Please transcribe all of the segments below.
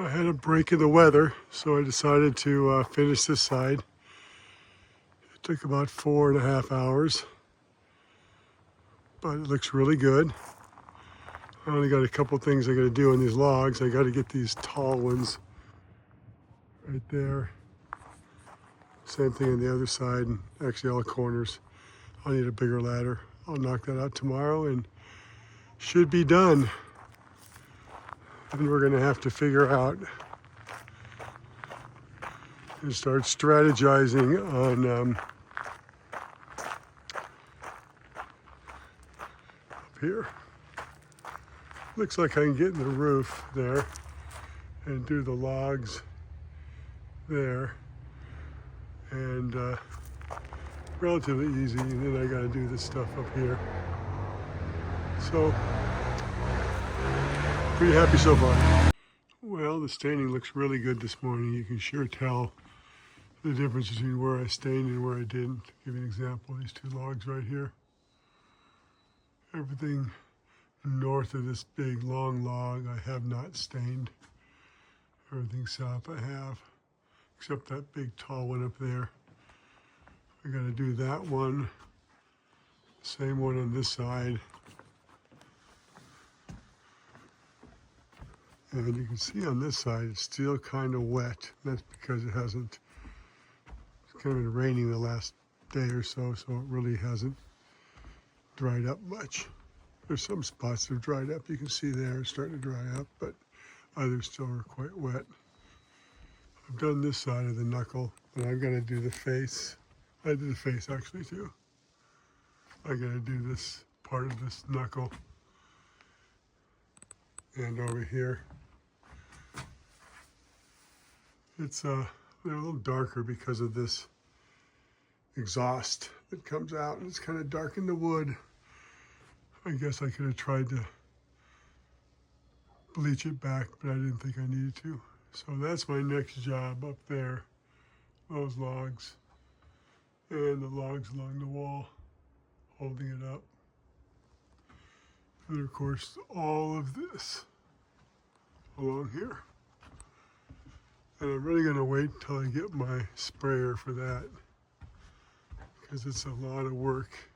I had a break in the weather, so I decided to finish this side. It took about 4.5 hours, but it looks really good. I only got a couple things I got to do on these logs. I got to get these tall ones right there. Same thing on the other side, and actually all corners. I'll need a bigger ladder. I'll knock that out tomorrow and should be done. And we're gonna have to figure out and start strategizing on up here. Looks like I can get in the roof there and do the logs there. And relatively easy, and then I gotta do this stuff up here. So, pretty happy so far. Well, the staining looks really good this morning. You can sure tell the difference between where I stained and where I didn't. To give you an example, these two logs right here. Everything north of this big long log I have not stained. Everything south I have, except that big tall one up there. I gotta do that one. Same one on this side. And you can see on this side, it's still kind of wet. That's because it's kind of been raining the last day or so, so it really hasn't dried up much. There's some spots that have dried up. You can see there, it's starting to dry up, but others still are quite wet. I've done this side of the knuckle, and I've got to do the face. I did the face actually too. I got to do this part of this knuckle and over here. It's they're a little darker because of this exhaust that comes out, and it's kind of dark in the wood. I guess I could have tried to bleach it back, but I didn't think I needed to. So that's my next job up there, those logs. And the logs along the wall, holding it up. And of course, all of this along here. And I'm really gonna wait until I get my sprayer for that, because it's a lot of work.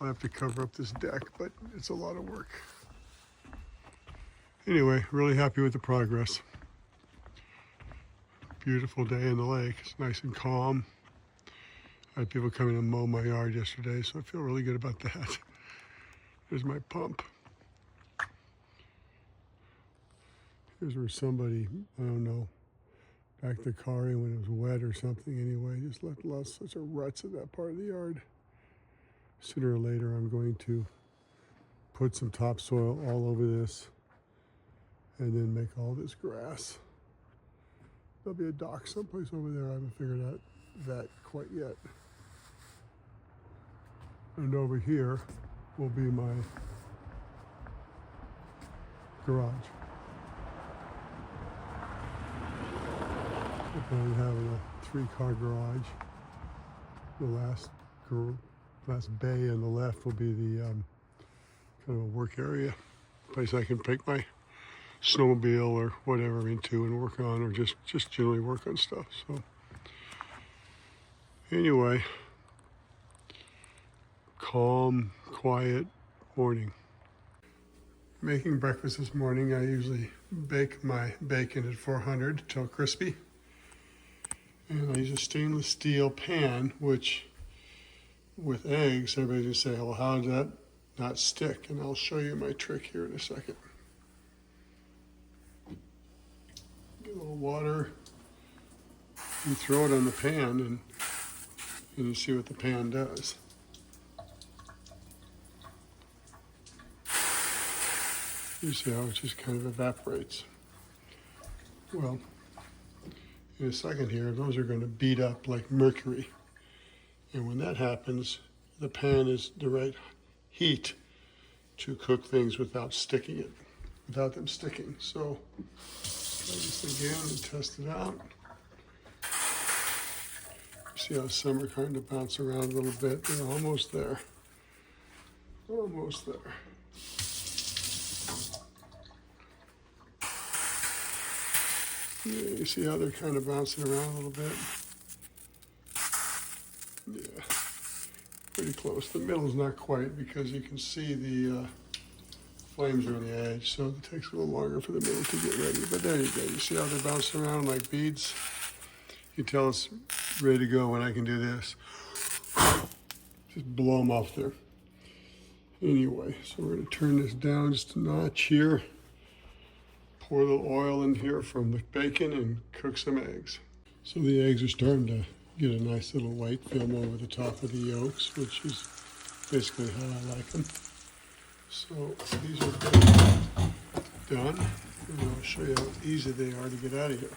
I'll have to cover up this deck, but it's a lot of work. Anyway, really happy with the progress. Beautiful day in the lake. It's nice and calm. I had people coming and mow my yard yesterday, so I feel really good about that. There's my pump. Here's where somebody, I don't know, backed the car in when it was wet or something anyway. Just left such a ruts in that part of the yard. Sooner or later, I'm going to put some topsoil all over this and then make all this grass. There'll be a dock someplace over there. I haven't figured out that quite yet. And over here will be my garage. I'm planning on having a 3-car garage. The last bay on the left will be the kind of a work area, place I can take my snowmobile or whatever into and work on, or just generally work on stuff. So anyway, calm, quiet morning. Making breakfast this morning, I usually bake my bacon at 400 till crispy. And I use a stainless steel pan, which with eggs, everybody's gonna say, well, how does that not stick? And I'll show you my trick here in a second. Get a little water, you throw it on the pan, and you see what the pan does. You see how it just kind of evaporates. Well, in a second here, those are going to beat up like mercury. And when that happens, the pan is the right heat to cook things without sticking it, without them sticking. So try this again and test it out. See how some are kind of bounce around a little bit. They're almost there. Almost there. Yeah, you see how they're kind of bouncing around a little bit? Yeah, pretty close. The middle's not quite because you can see the flames are on the edge, so it takes a little longer for the middle to get ready. But there you go. You see how they're bouncing around like beads? You tell it's ready to go when I can do this. Just blow them off there. Anyway, so we're going to turn this down just a notch here. Pour a little oil in here from the bacon and cook some eggs. So the eggs are starting to get a nice little white film over the top of the yolks, which is basically how I like them. So these are done, and I'll show you how easy they are to get out of here.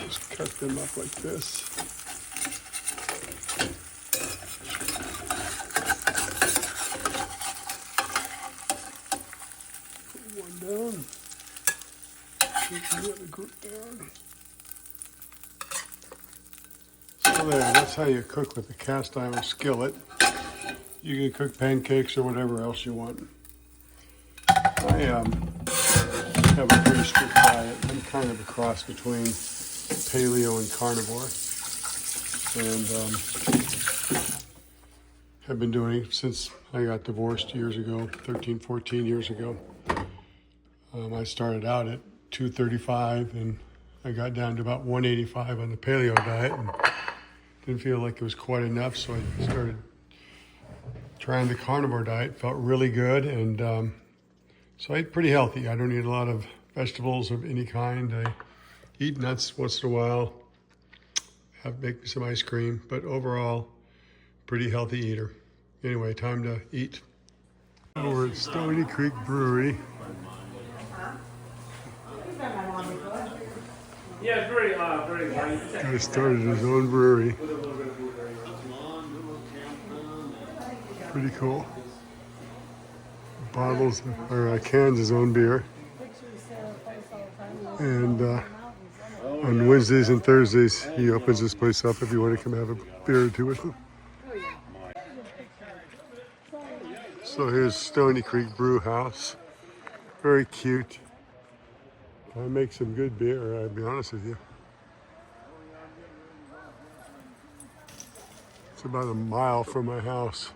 Just cut them up like this. Put one down. Put the other group down. So there, that's how you cook with a cast iron skillet. You can cook pancakes or whatever else you want. I have a pretty strict diet. I'm kind of a cross between paleo and carnivore. And have been doing it since I got divorced years ago, 13, 14 years ago. I started out at 235 and I got down to about 185 on the paleo diet and didn't feel like it was quite enough, so I started trying the carnivore diet. Felt really good, and so I eat pretty healthy. I don't eat a lot of vegetables of any kind. I eat nuts once in a while, make me some ice cream, but overall, pretty healthy eater. Anyway, time to eat. We're at Stoneycreek Brewery. Yeah, it's very light. Guy started his own brewery. Pretty cool. Bottles or cans his own beer. And on Wednesdays and Thursdays, he opens this place up if you want to come have a beer or two with him. So here's Stoneycreek Brewhouse. Very cute. I make some good beer, I'll be honest with you. It's about a mile from my house.